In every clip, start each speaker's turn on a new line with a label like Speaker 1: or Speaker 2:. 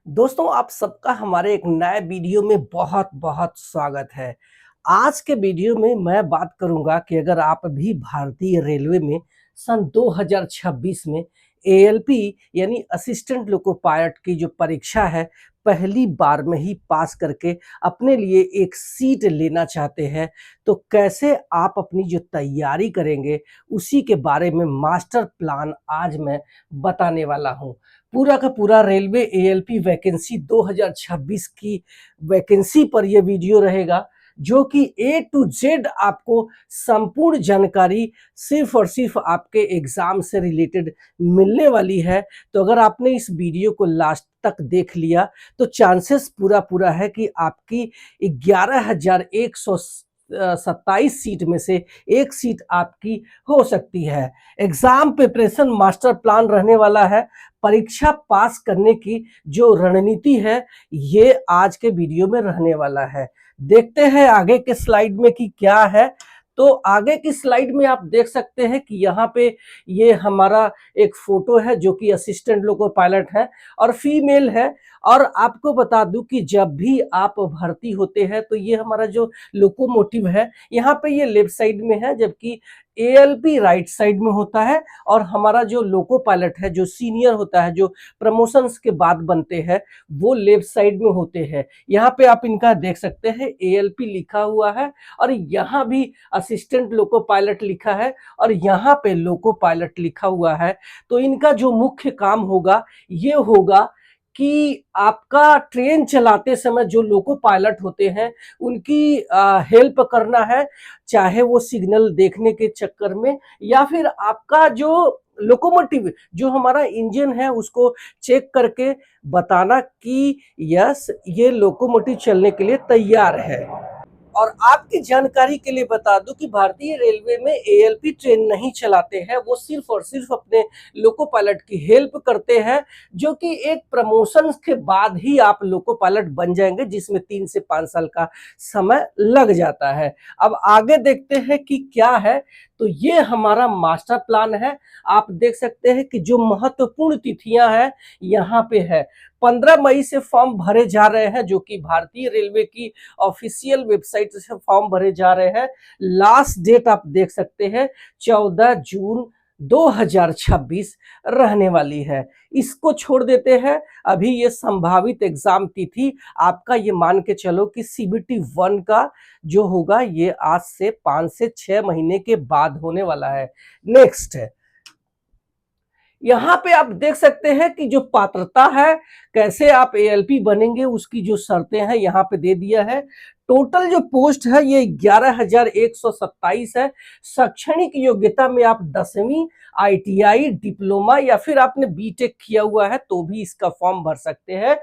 Speaker 1: दोस्तों आप सबका हमारे एक नए वीडियो में बहुत बहुत स्वागत है। आज के वीडियो में मैं बात करूंगा कि अगर आप भी भारतीय रेलवे में सन 2026 में एएलपी यानी असिस्टेंट लोको पायलट की जो परीक्षा है पहली बार में ही पास करके अपने लिए एक सीट लेना चाहते हैं, तो कैसे आप अपनी जो तैयारी करेंगे उसी के बारे में मास्टर प्लान आज मैं बताने वाला हूं। पूरा का पूरा रेलवे एएलपी वैकेंसी 2026 की वैकेंसी पर यह वीडियो रहेगा, जो कि ए टू जेड आपको संपूर्ण जानकारी सिर्फ और सिर्फ आपके एग्जाम से रिलेटेड मिलने वाली है। तो अगर आपने इस वीडियो को लास्ट तक देख लिया तो चांसेस पूरा पूरा है कि आपकी 11,127 सीट में से एक सीट आपकी हो सकती है। एग्जाम प्रिपरेशन मास्टर प्लान रहने वाला है। परीक्षा पास करने की जो रणनीति है ये आज के वीडियो में रहने वाला है। देखते हैं आगे के स्लाइड में कि क्या है। तो आगे की स्लाइड में आप देख सकते हैं कि यहाँ पे ये हमारा एक फोटो है जो कि असिस्टेंट लोको पायलट है और फीमेल है। और आपको बता दूं कि जब भी आप भर्ती होते हैं तो ये हमारा जो लोकोमोटिव है यहाँ पे ये लेफ्ट साइड में है, जबकि एएलपी राइट साइड में होता है। और हमारा जो लोको पायलट है, जो सीनियर होता है, जो प्रमोशंस के बाद बनते हैं, वो लेफ्ट साइड में होते हैं। यहाँ पे आप इनका देख सकते हैं एएलपी लिखा हुआ है और यहाँ भी असिस्टेंट लोको पायलट लिखा है और यहाँ पे लोको पायलट लिखा हुआ है। तो इनका जो मुख्य काम होगा ये होगा कि आपका ट्रेन चलाते समय जो लोको पायलट होते हैं उनकी हेल्प करना है, चाहे वो सिग्नल देखने के चक्कर में या फिर आपका जो लोकोमोटिव जो हमारा इंजन है उसको चेक करके बताना कि यस ये लोकोमोटिव चलने के लिए तैयार है। और आपकी जानकारी के लिए बता दूं कि भारतीय रेलवे में एएलपी ट्रेन नहीं चलाते हैं, वो सिर्फ और सिर्फ अपने लोको पायलट की हेल्प करते हैं, जो कि एक प्रमोशन के बाद ही आप लोको पायलट बन जाएंगे, जिसमें 3 से 5 साल का समय लग जाता है। अब आगे देखते हैं कि क्या है। तो ये हमारा मास्टर प्लान है। आप देख सकते हैं कि जो महत्वपूर्ण तिथियां हैं यहाँ पे है। 15 मई से फॉर्म भरे जा रहे हैं, जो कि भारतीय रेलवे की ऑफिशियल वेबसाइट से फॉर्म भरे जा रहे हैं। लास्ट डेट आप देख सकते हैं 14 जून 2026 रहने वाली है। इसको छोड़ देते हैं। अभी ये संभावित एग्जाम तिथि आपका ये मान के चलो कि सीबीटी 1 का जो होगा ये आज से 5 से 6 महीने के बाद होने वाला है। नेक्स्ट है, यहाँ पे आप देख सकते हैं कि जो पात्रता है, कैसे आप एएलपी बनेंगे, उसकी जो शर्तें हैं यहाँ पे दे दिया है। टोटल जो पोस्ट है ये 11,127 है। शैक्षणिक योग्यता में आप 10वीं, आईटीआई, डिप्लोमा या फिर आपने बीटेक किया हुआ है तो भी इसका फॉर्म भर सकते हैं।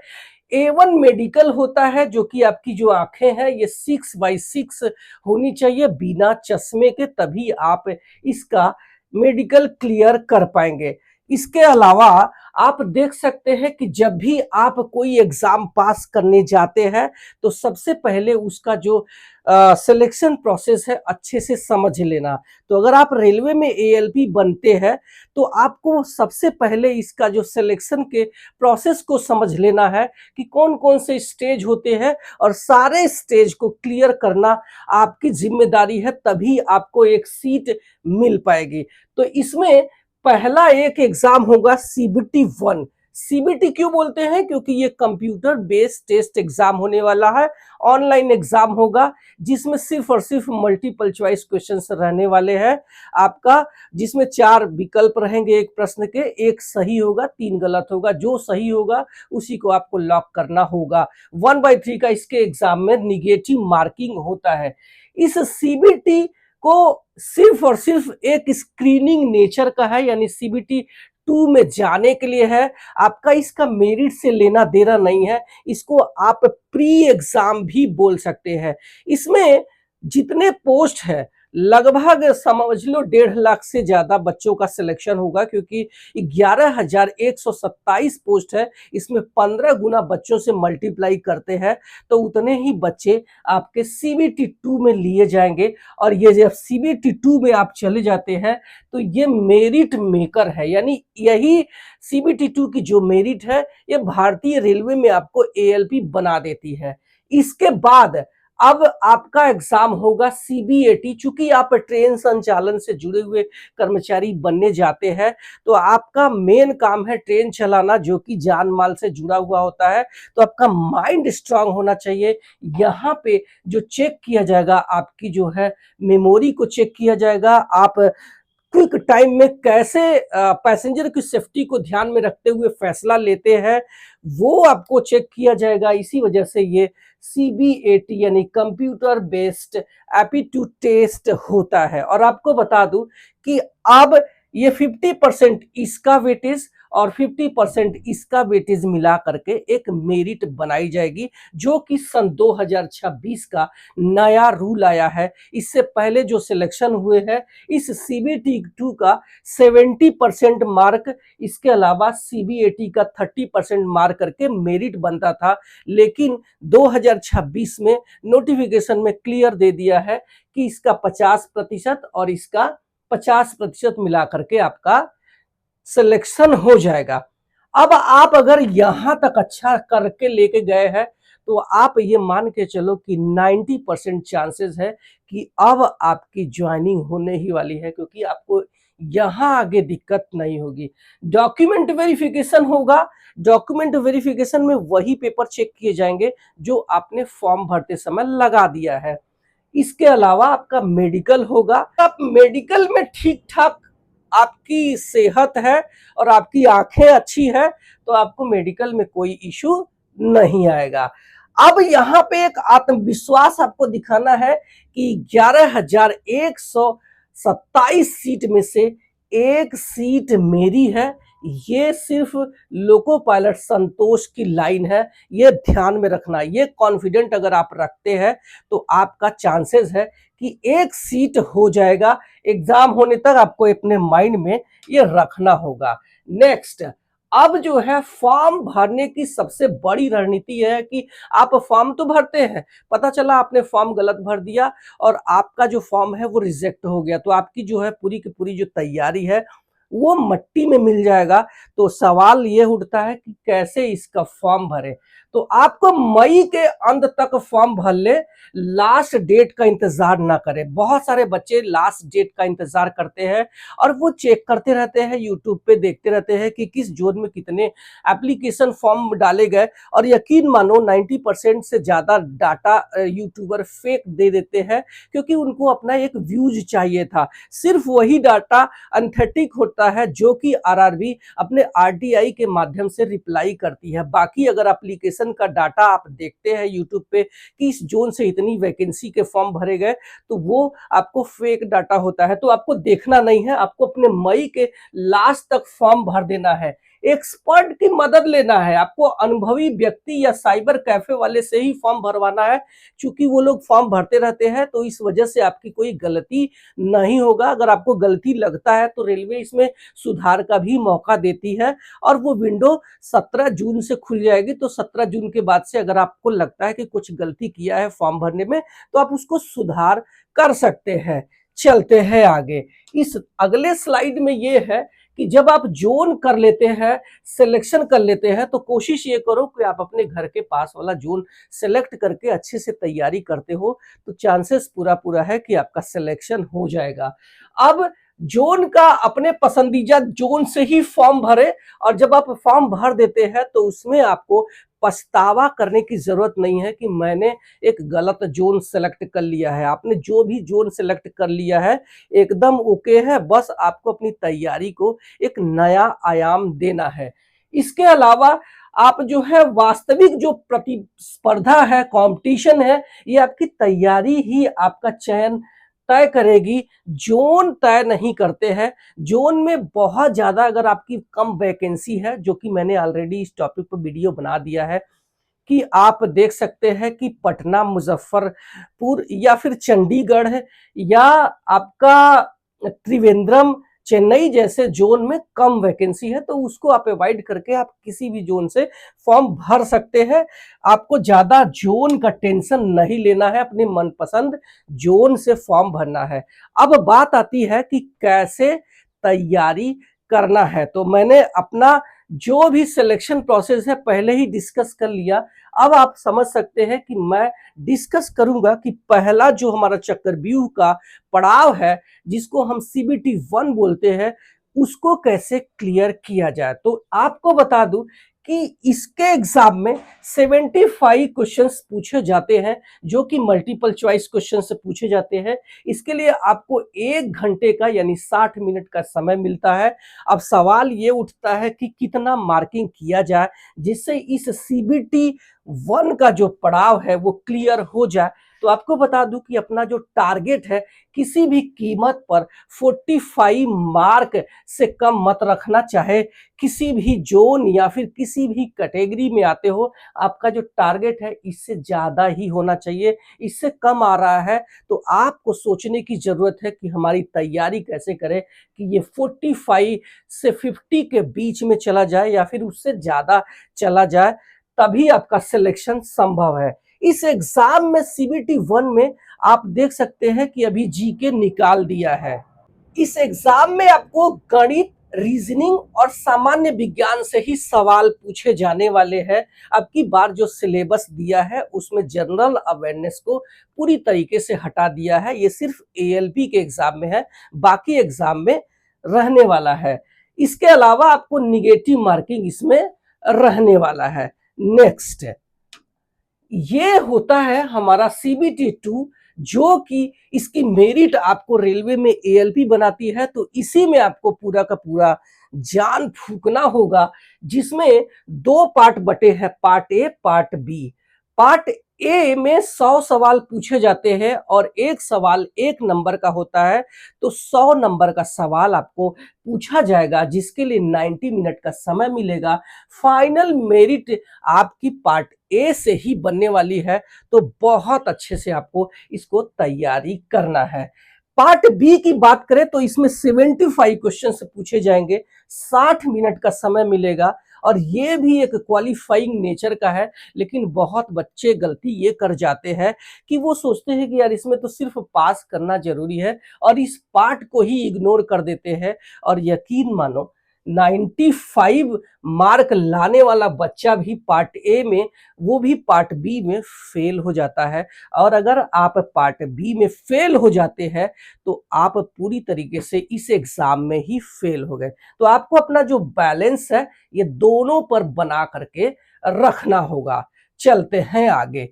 Speaker 1: A1 मेडिकल होता है, जो कि आपकी जो आंखें हैं ये 6/6 होनी चाहिए बिना चश्मे के, तभी आप इसका मेडिकल क्लियर कर पाएंगे। इसके अलावा आप देख सकते हैं कि जब भी आप कोई एग्जाम पास करने जाते हैं तो सबसे पहले उसका जो सिलेक्शन प्रोसेस है अच्छे से समझ लेना। तो अगर आप रेलवे में एएलपी बनते हैं तो आपको सबसे पहले इसका जो सिलेक्शन के प्रोसेस को समझ लेना है कि कौन कौन से स्टेज होते हैं, और सारे स्टेज को क्लियर करना आपकी जिम्मेदारी है, तभी आपको एक सीट मिल पाएगी। तो इसमें पहला एक एग्जाम होगा सीबीटी 1। सीबीटी क्यों बोलते हैं? क्योंकि ये कंप्यूटर बेस्ड टेस्ट एग्जाम होने वाला है। ऑनलाइन एग्जाम होगा जिसमें सिर्फ और सिर्फ मल्टीपल चॉइस क्वेश्चंस रहने वाले हैं आपका, जिसमें 4 विकल्प रहेंगे एक प्रश्न के, एक सही होगा 3 गलत होगा। जो सही होगा उसी को आपको लॉक करना होगा। 1/3 का इसके एग्जाम में निगेटिव मार्किंग होता है। इस सीबीटी को सिर्फ और सिर्फ एक स्क्रीनिंग नेचर का है, यानी सीबीटी 2 में जाने के लिए है। आपका इसका मेरिट से लेना देना नहीं है। इसको आप प्री एग्जाम भी बोल सकते हैं। इसमें जितने पोस्ट है लगभग समझ लो 1.5 लाख से ज्यादा बच्चों का सिलेक्शन होगा, क्योंकि 11,127 पोस्ट है, इसमें 15 गुना बच्चों से मल्टीप्लाई करते हैं तो उतने ही बच्चे आपके सीबीटी 2 में लिए जाएंगे। और ये जब सीबीटी 2 में आप चले जाते हैं तो ये मेरिट मेकर है, यानी यही सीबीटी 2 की जो मेरिट है ये भारतीय रेलवे में आपको एएलपी बना देती है। इसके बाद अब आपका एग्जाम होगा सीबीएटी। चूंकि आप ट्रेन संचालन से जुड़े हुए कर्मचारी बनने जाते हैं तो आपका मेन काम है ट्रेन चलाना, जो कि जान माल से जुड़ा हुआ होता है। तो आपका माइंड स्ट्रांग होना चाहिए। यहाँ पे जो चेक किया जाएगा आपकी जो है मेमोरी को चेक किया जाएगा, आप क्विक टाइम में कैसे पैसेंजर की सेफ्टी को ध्यान में रखते हुए फैसला लेते हैं वो आपको चेक किया जाएगा। इसी वजह से ये सीबीएटी यानी कंप्यूटर बेस्ड एप्टीट्यूड टेस्ट होता है। और आपको बता दूं कि अब ये 50% इसका वेटेज और 50% इसका वेटेज मिला करके एक मेरिट बनाई जाएगी, जो कि सन 2026 का नया रूल आया है। इससे पहले जो सिलेक्शन हुए हैं इस सीबीटी 2 का 70% मार्क, इसके अलावा सीबीएटी का 30% मार्क करके मेरिट बनता था। लेकिन 2026 में नोटिफिकेशन में क्लियर दे दिया है कि इसका 50% और इसका 50% मिला करके आपका सिलेक्शन हो जाएगा। अब आप अगर यहां तक अच्छा करके लेके गए हैं तो आप ये मान के चलो कि 90% चांसेस है कि अब आपकी ज्वाइनिंग होने ही वाली है, क्योंकि आपको यहां आगे दिक्कत नहीं होगी। डॉक्यूमेंट वेरिफिकेशन होगा। डॉक्यूमेंट वेरिफिकेशन में वही पेपर चेक किए जाएंगे जो आपने फॉर्म भरते समय लगा दिया है। इसके अलावा आपका मेडिकल होगा। आप मेडिकल में ठीक ठाक आपकी सेहत है और आपकी आंखें अच्छी है तो आपको मेडिकल में कोई इशू नहीं आएगा। अब यहाँ पे एक आत्मविश्वास आपको दिखाना है कि 11,127 सीट में से एक सीट मेरी है। ये सिर्फ लोको पायलट संतोष की लाइन है, ये ध्यान में रखना। ये कॉन्फिडेंट अगर आप रखते हैं तो आपका चांसेस है कि एक सीट हो जाएगा। एग्जाम होने तक आपको अपने माइंड में ये रखना होगा। नेक्स्ट, अब जो है फॉर्म भरने की सबसे बड़ी रणनीति है कि आप फॉर्म तो भरते हैं, पता चला आपने फॉर्म गलत भर दिया और आपका जो फॉर्म है वो रिजेक्ट हो गया, तो आपकी जो है पूरी की पूरी जो तैयारी है वो मट्टी में मिल जाएगा। तो सवाल ये उठता है कि कैसे इसका फॉर्म भरे। तो आपको मई के अंत तक फॉर्म भर ले, लास्ट डेट का इंतजार ना करें। बहुत सारे बच्चे लास्ट डेट का इंतजार करते हैं और वो चेक करते रहते हैं, यूट्यूब पे देखते रहते हैं कि किस जोन में कितने एप्लीकेशन फॉर्म डाले गए। और यकीन मानो 90% से ज्यादा डाटा यूट्यूबर फेक दे देते हैं, क्योंकि उनको अपना एक व्यूज चाहिए था। सिर्फ वही डाटा अनथेटिक होता है जो कि आरआरबी अपने आरटीआई के माध्यम से रिप्लाई करती है। बाकी अगर एप्लीकेशन का डाटा आप देखते हैं यूट्यूब पे कि इस जोन से इतनी वैकेंसी के फॉर्म भरे गए, तो वो आपको फेक डाटा होता है। तो आपको देखना नहीं है, आपको अपने मई के लास्ट तक फॉर्म भर देना है। एक्सपर्ट की मदद लेना है, आपको अनुभवी व्यक्ति या साइबर कैफे वाले से ही फॉर्म भरवाना है, क्योंकि वो लोग फॉर्म भरते रहते हैं तो इस वजह से आपकी कोई गलती नहीं होगा। अगर आपको गलती लगता है तो रेलवे इसमें सुधार का भी मौका देती है और वो विंडो 17 जून से खुल जाएगी। तो 17 जून के बाद से अगर आपको लगता है कि कुछ गलती किया है फॉर्म भरने में तो आप उसको सुधार कर सकते हैं। चलते हैं आगे। इस अगले स्लाइड में ये है कि जब आप जोन कर लेते हैं, सिलेक्शन कर लेते हैं, तो कोशिश ये करो कि आप अपने घर के पास वाला जोन सिलेक्ट करके अच्छे से तैयारी करते हो, तो चांसेस पूरा है कि आपका सिलेक्शन हो जाएगा। अब जोन का अपने पसंदीदा जोन से ही फॉर्म भरे, और जब आप फॉर्म भर देते हैं तो उसमें आपको पछतावा करने की जरूरत नहीं है कि मैंने एक गलत जोन सेलेक्ट कर लिया है। आपने जो भी जोन सेलेक्ट कर लिया है एकदम ओके है, बस आपको अपनी तैयारी को एक नया आयाम देना है। इसके अलावा आप जो है वास्तविक जो प्रतिस्पर्धा है, कंपटीशन है, ये आपकी तैयारी ही आपका चयन तय करेगी। जोन तय नहीं करते हैं। जोन में बहुत ज्यादा अगर आपकी कम वैकेंसी है, जो कि मैंने ऑलरेडी इस टॉपिक पर वीडियो बना दिया है, कि आप देख सकते हैं कि पटना, मुजफ्फरपुर या फिर चंडीगढ़ है, या आपका त्रिवेंद्रम, चेन्नई जैसे जोन में कम वैकेंसी है, तो उसको आप अवॉइड करके आप किसी भी जोन से फॉर्म भर सकते हैं। आपको ज्यादा जोन का टेंशन नहीं लेना है, अपनी मनपसंद जोन से फॉर्म भरना है। अब बात आती है कि कैसे तैयारी करना है। तो मैंने अपना जो भी सिलेक्शन प्रोसेस है पहले ही डिस्कस कर लिया। अब आप समझ सकते हैं कि मैं डिस्कस करूंगा कि पहला जो हमारा चक्रव्यूह का पड़ाव है, जिसको हम सीबीटी 1 बोलते हैं, उसको कैसे क्लियर किया जाए। तो आपको बता दूं कि इसके एग्जाम में 75 क्वेश्चंस पूछे जाते हैं, जो कि मल्टीपल चॉइस क्वेश्चन से पूछे जाते हैं। इसके लिए आपको 1 घंटे का यानी 60 मिनट का समय मिलता है। अब सवाल ये उठता है कि कितना मार्किंग किया जाए जिससे इस सीबीटी 1 का जो पड़ाव है वो क्लियर हो जाए। तो आपको बता दूं कि अपना जो टारगेट है, किसी भी कीमत पर 45 मार्क से कम मत रखना। चाहे किसी भी जोन या फिर किसी भी कैटेगरी में आते हो, आपका जो टारगेट है इससे ज्यादा ही होना चाहिए। इससे कम आ रहा है तो आपको सोचने की जरूरत है कि हमारी तैयारी कैसे करें कि ये 45 से 50 के बीच में चला जाए या फिर उससे ज्यादा चला जाए, तभी आपका सिलेक्शन संभव है। इस एग्जाम में सीबीटी 1 में आप देख सकते हैं कि अभी जीके निकाल दिया है। इस एग्जाम में आपको गणित, रीजनिंग और सामान्य विज्ञान से ही सवाल पूछे जाने वाले हैं। अब की बार जो सिलेबस दिया है उसमें जनरल अवेयरनेस को पूरी तरीके से हटा दिया है। ये सिर्फ एएलपी के एग्जाम में है, बाकी एग्जाम में रहने वाला है। इसके अलावा आपको निगेटिव मार्किंग इसमें रहने वाला है। नेक्स्ट, ये होता है हमारा सीबीटी 2, जो कि इसकी मेरिट आपको रेलवे में एएलपी बनाती है। तो इसी में आपको पूरा का पूरा जान फूकना होगा, जिसमें 2 पार्ट बटे हैं, part A, part B. Part A में 100 सवाल पूछे जाते हैं और एक सवाल 1 नंबर का होता है। तो 100 नंबर का सवाल आपको पूछा जाएगा, जिसके लिए 90 मिनट का समय मिलेगा। फाइनल मेरिट आपकी पार्ट ए से ही बनने वाली है, तो बहुत अच्छे से आपको इसको तैयारी करना है। पार्ट बी की बात करें तो इसमें 75 क्वेश्चन पूछे जाएंगे, 60 मिनट का समय मिलेगा, और ये भी एक क्वालिफाइंग नेचर का है। लेकिन बहुत बच्चे गलती ये कर जाते हैं कि वो सोचते हैं कि यार इसमें तो सिर्फ पास करना जरूरी है, और इस पार्ट को ही इग्नोर कर देते हैं। और यकीन मानो, 95 मार्क लाने वाला बच्चा भी पार्ट ए में, वो भी पार्ट बी में फेल हो जाता है। और अगर आप पार्ट बी में फेल हो जाते हैं तो आप पूरी तरीके से इस एग्जाम में ही फेल हो गए। तो आपको अपना जो बैलेंस है ये दोनों पर बना करके रखना होगा। चलते हैं आगे।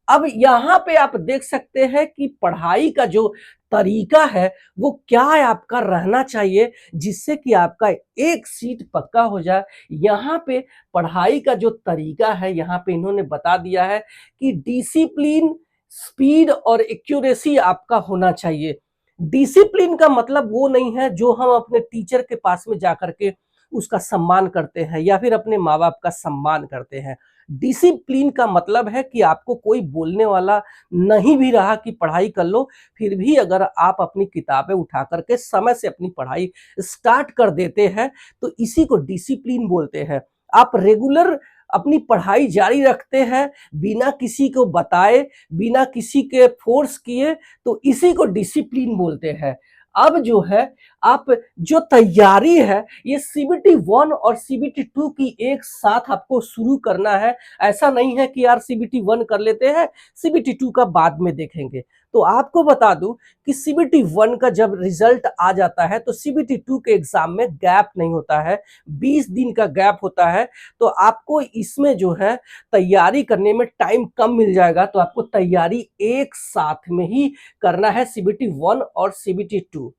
Speaker 1: अब यहाँ पे आप देख सकते हैं कि पढ़ाई का जो तरीका है वो क्या है आपका रहना चाहिए, जिससे कि आपका एक सीट पक्का हो जाए। यहाँ पे पढ़ाई का जो तरीका है, यहाँ पे इन्होंने बता दिया है कि डिसिप्लिन, स्पीड और एक्यूरेसी आपका होना चाहिए। डिसिप्लिन का मतलब वो नहीं है जो हम अपने टीचर के पास में जाकर के उसका सम्मान करते हैं या फिर अपने माँ बाप का सम्मान करते हैं। डिसिप्लिन का मतलब है कि आपको कोई बोलने वाला नहीं भी रहा कि पढ़ाई कर लो, फिर भी अगर आप अपनी किताबें उठा करके समय से अपनी पढ़ाई स्टार्ट कर देते हैं, तो इसी को डिसिप्लिन बोलते हैं। आप रेगुलर अपनी पढ़ाई जारी रखते हैं बिना किसी को बताए, बिना किसी के फोर्स किए, तो इसी को डिसिप्लिन बोलते हैं। अब जो है, आप जो तैयारी है ये सीबीटी 1 और सीबीटी 2 की एक साथ आपको शुरू करना है। ऐसा नहीं है कि यार सीबीटी 1 कर लेते हैं, सीबीटी 2 का बाद में देखेंगे। तो आपको बता दूं कि सीबीटी 1 का जब रिजल्ट आ जाता है तो सीबीटी 2 के एग्जाम में गैप नहीं होता है, 20 दिन का गैप होता है। तो आपको इसमें जो है तैयारी करने में टाइम कम मिल जाएगा। तो आपको तैयारी एक साथ में ही करना है, सीबीटी 1 और सीबीटी 2।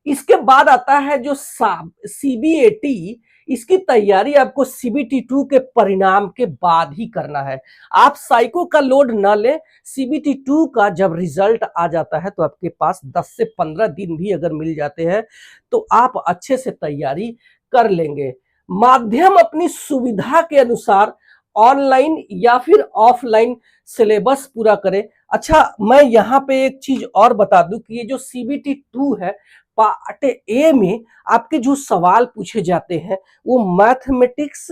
Speaker 1: इसके बाद आता है जो सीबीएटी, इसकी तैयारी आपको सीबीटी 2 के परिणाम के बाद ही करना है। आप साइको का लोड न ले, सीबीटी 2 का जब रिजल्ट आ जाता है तो आपके पास 10 से 15 दिन भी अगर मिल जाते हैं तो आप अच्छे से तैयारी कर लेंगे। माध्यम अपनी सुविधा के अनुसार ऑनलाइन या फिर ऑफलाइन सिलेबस पूरा करें। अच्छा, मैं यहाँ पे एक चीज और बता दूं कि ये जो CBT 2 है, पार्ट ए में आपके जो सवाल पूछे जाते हैं वो mathematics,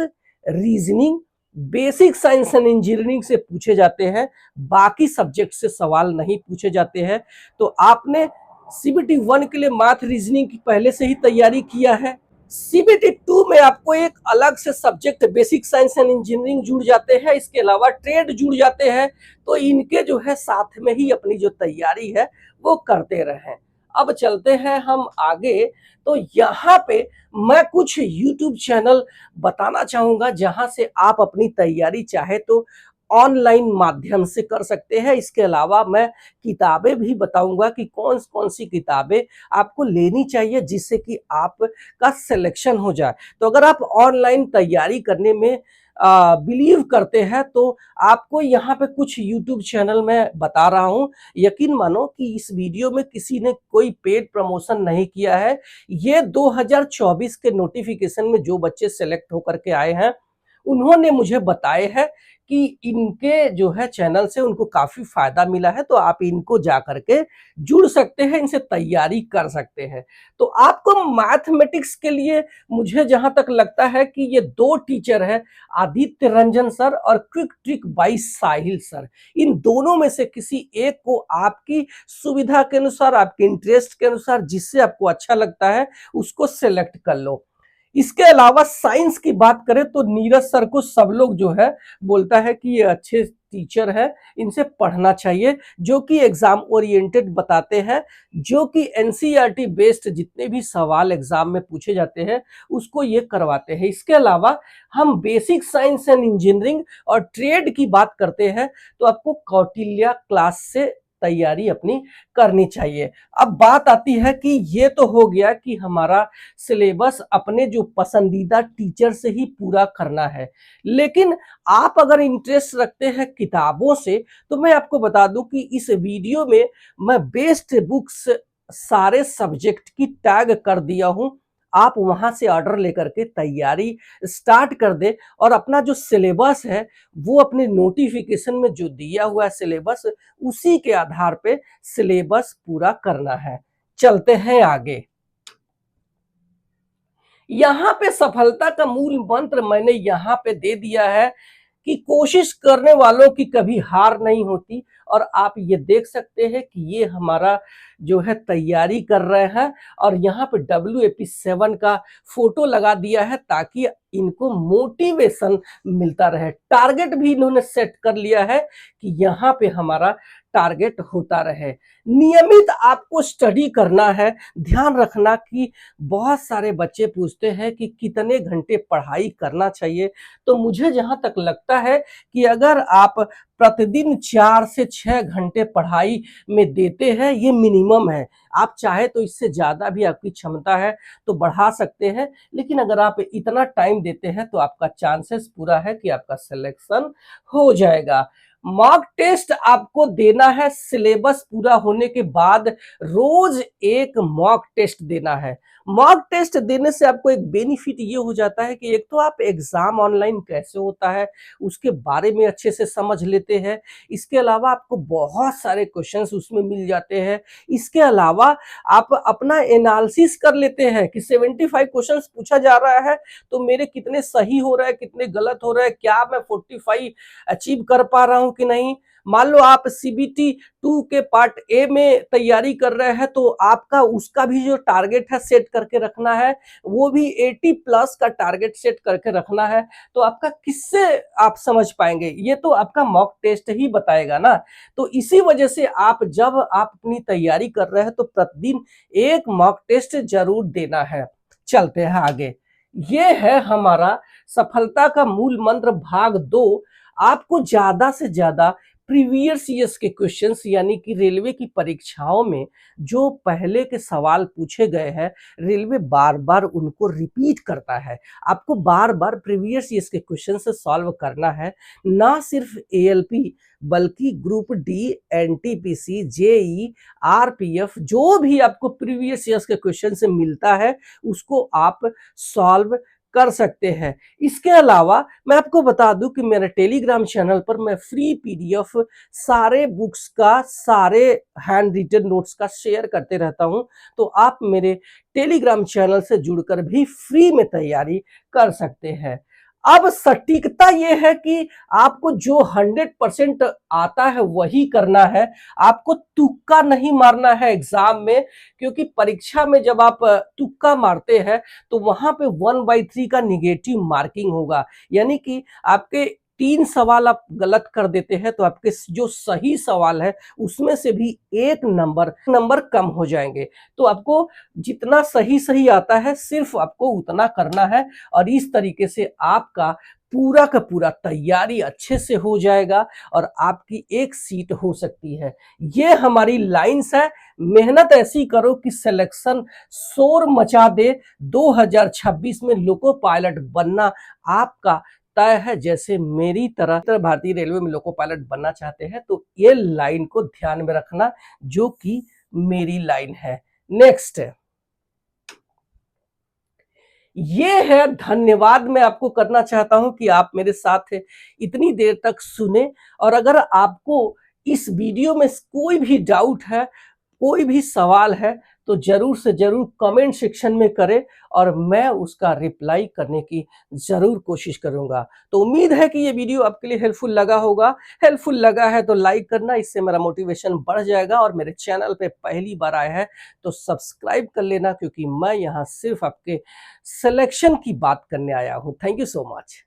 Speaker 1: reasoning, basic science and engineering से पूछे जाते हैं, बाकी सब्जेक्ट से सवाल नहीं पूछे जाते हैं। तो आपने CBT 1 के लिए मैथ रीजनिंग की पहले से ही तैयारी किया है। CBT 2 में आपको एक अलग से subject basic science and engineering जुड़ जाते हैं, इसके अलावा ट्रेड जुड़ जाते हैं। तो इनके जो है साथ में ही अपनी जो तैयारी है वो करते रहें। अब चलते हैं हम आगे। तो यहाँ पे मैं कुछ YouTube चैनल बताना चाहूंगा जहां से आप अपनी तैयारी चाहे तो ऑनलाइन माध्यम से कर सकते हैं। इसके अलावा मैं किताबें भी बताऊंगा कि कौन कौन सी किताबें आपको लेनी चाहिए जिससे कि आपका सिलेक्शन हो जाए। तो अगर आप ऑनलाइन तैयारी करने में बिलीव करते हैं तो आपको यहाँ पे कुछ यूट्यूब चैनल में बता रहा हूँ। यकीन मानो कि इस वीडियो में किसी ने कोई पेड प्रमोशन नहीं किया है। ये 2024 के नोटिफिकेशन में जो बच्चे सेलेक्ट होकर के आए हैं उन्होंने मुझे बताए हैं कि इनके जो है चैनल से उनको काफी फायदा मिला है, तो आप इनको जा करके जुड़ सकते हैं, इनसे तैयारी कर सकते हैं। तो आपको मैथमेटिक्स के लिए मुझे जहां तक लगता है कि ये दो टीचर है, आदित्य रंजन सर और quick trick by Sahil sir. इन दोनों में से किसी एक को आपकी सुविधा के अनुसार, आपके इंटरेस्ट के अनुसार, जिससे आपको अच्छा लगता है उसको सेलेक्ट कर लो। इसके अलावा साइंस की बात करें तो नीरज सर को सब लोग जो है बोलता है कि ये अच्छे टीचर है, इनसे पढ़ना चाहिए, जो कि एग्जाम ओरिएंटेड बताते हैं, जो कि एनसीईआरटी बेस्ड जितने भी सवाल एग्जाम में पूछे जाते हैं उसको ये करवाते हैं। इसके अलावा हम बेसिक साइंस एंड इंजीनियरिंग और ट्रेड की बात करते हैं तो आपको कौटिल्य क्लास से तैयारी अपनी करनी चाहिए। अब बात आती है कि ये तो हो गया कि हमारा सिलेबस अपने जो पसंदीदा टीचर से ही पूरा करना है, लेकिन आप अगर इंटरेस्ट रखते हैं किताबों से तो मैं आपको बता दूं कि इस वीडियो में मैं बेस्ट बुक्स सारे सब्जेक्ट की टैग कर दिया हूं। आप वहां से ऑर्डर लेकर के तैयारी स्टार्ट कर दे और अपना जो सिलेबस है वो अपने नोटिफिकेशन में जो दिया हुआ है सिलेबस, उसी के आधार पे सिलेबस पूरा करना है। चलते हैं आगे। यहाँ पे सफलता का मूल मंत्र मैंने यहाँ पे दे दिया है कि कोशिश करने वालों की कभी हार नहीं होती। और आप ये देख सकते हैं कि ये हमारा जो है तैयारी कर रहे हैं और यहाँ पे WAP7 का फोटो लगा दिया है ताकि इनको मोटिवेशन मिलता रहे। टारगेट भी इन्होंने सेट कर लिया है कि यहाँ पे हमारा टारगेट होता रहे। नियमित आपको स्टडी करना है। ध्यान रखना कि बहुत सारे बच्चे पूछते हैं कि कितने घंटे पढ़ाई करना चाहिए। तो मुझे जहां तक लगता है कि अगर आप प्रतिदिन 4 से 6 घंटे पढ़ाई में देते हैं, ये मिनिमम है। आप चाहे तो इससे ज्यादा भी आपकी क्षमता है तो बढ़ा सकते हैं, लेकिन अगर आप इतना टाइम देते हैं तो आपका चांसेस पूरा है कि आपका सिलेक्शन हो जाएगा। मॉक टेस्ट आपको देना है सिलेबस पूरा होने के बाद, रोज एक मॉक टेस्ट देना है। मॉक टेस्ट देने से आपको एक बेनिफिट ये हो जाता है कि एक तो आप एग्जाम ऑनलाइन कैसे होता है उसके बारे में अच्छे से समझ लेते हैं। इसके अलावा आपको बहुत सारे क्वेश्चंस उसमें मिल जाते हैं। इसके अलावा आप अपना एनालिसिस कर लेते हैं कि 75 क्वेश्चंस पूछा जा रहा है तो मेरे कितने सही हो रहा है, कितने गलत हो रहा है, क्या मैं 45 अचीव कर पा रहा हूं कि नहीं। मान लो आप CBT 2 के पार्ट ए में तैयारी कर रहे हैं तो आपका उसका भी जो टारगेट है सेट करके रखना है, वो भी 80 प्लस का टारगेट सेट करके रखना है। तो आपका किससे आप समझ पाएंगे, ये तो आपका मॉक टेस्ट ही बताएगा ना। तो इसी वजह से आप जब आप अपनी तैयारी कर रहे हैं तो प्रतिदिन एक मॉक टेस्ट जरूर देना है। चलते हैं आगे। ये है हमारा सफलता का मूल मंत्र भाग 2। आपको ज्यादा से ज्यादा प्रीवियस ईयर्स के क्वेश्चंस यानी कि रेलवे की परीक्षाओं में जो पहले के सवाल पूछे गए हैं, रेलवे बार बार उनको रिपीट करता है। आपको बार बार प्रीवियस ईयर्स के क्वेश्चन से सॉल्व करना है, ना सिर्फ ALP बल्कि group D, NTPC, JEE, RPF जो भी आपको प्रीवियस ईयर्स के क्वेश्चन से मिलता है उसको आप सॉल्व कर सकते हैं। इसके अलावा मैं आपको बता दूं कि मेरे टेलीग्राम चैनल पर मैं फ्री पीडीएफ सारे बुक्स का, सारे हैंड रिटन नोट्स का शेयर करते रहता हूं। तो आप मेरे टेलीग्राम चैनल से जुड़कर भी फ्री में तैयारी कर सकते हैं। अब सटीकता यह है कि आपको जो 100% आता है वही करना है, आपको तुक्का नहीं मारना है एग्जाम में, क्योंकि परीक्षा में जब आप तुक्का मारते हैं तो वहां पे 1/3 का निगेटिव मार्किंग होगा, यानी कि आपके 3 सवाल आप गलत कर देते हैं तो आपके जो सही सवाल है उसमें से भी 1 नंबर कम हो जाएंगे। तो आपको जितना सही सही आता है सिर्फ आपको उतना करना है, और इस तरीके से आपका पूरा का पूरा तैयारी अच्छे से हो जाएगा और आपकी एक सीट हो सकती है। ये हमारी लाइंस है। मेहनत ऐसी करो कि सिलेक्शन शोर मचा दे। 2026 में लोको पायलट बनना आपका तय है। जैसे मेरी तरह भारतीय रेलवे में लोको पायलट बनना चाहते हैं तो ये लाइन को ध्यान में रखना, जो कि मेरी लाइन है। नेक्स्ट ये है धन्यवाद मैं आपको करना चाहता हूं कि आप मेरे साथ इतनी देर तक सुने। और अगर आपको इस वीडियो में कोई भी डाउट है, कोई भी सवाल है, तो जरूर से जरूर कमेंट सेक्शन में करें और मैं उसका रिप्लाई करने की जरूर कोशिश करूंगा। तो उम्मीद है कि ये वीडियो आपके लिए हेल्पफुल लगा होगा। हेल्पफुल लगा है तो लाइक करना, इससे मेरा मोटिवेशन बढ़ जाएगा। और मेरे चैनल पे पहली बार आए हैं तो सब्सक्राइब कर लेना, क्योंकि मैं यहाँ सिर्फ आपके सिलेक्शन की बात करने आया हूँ। Thank you so much.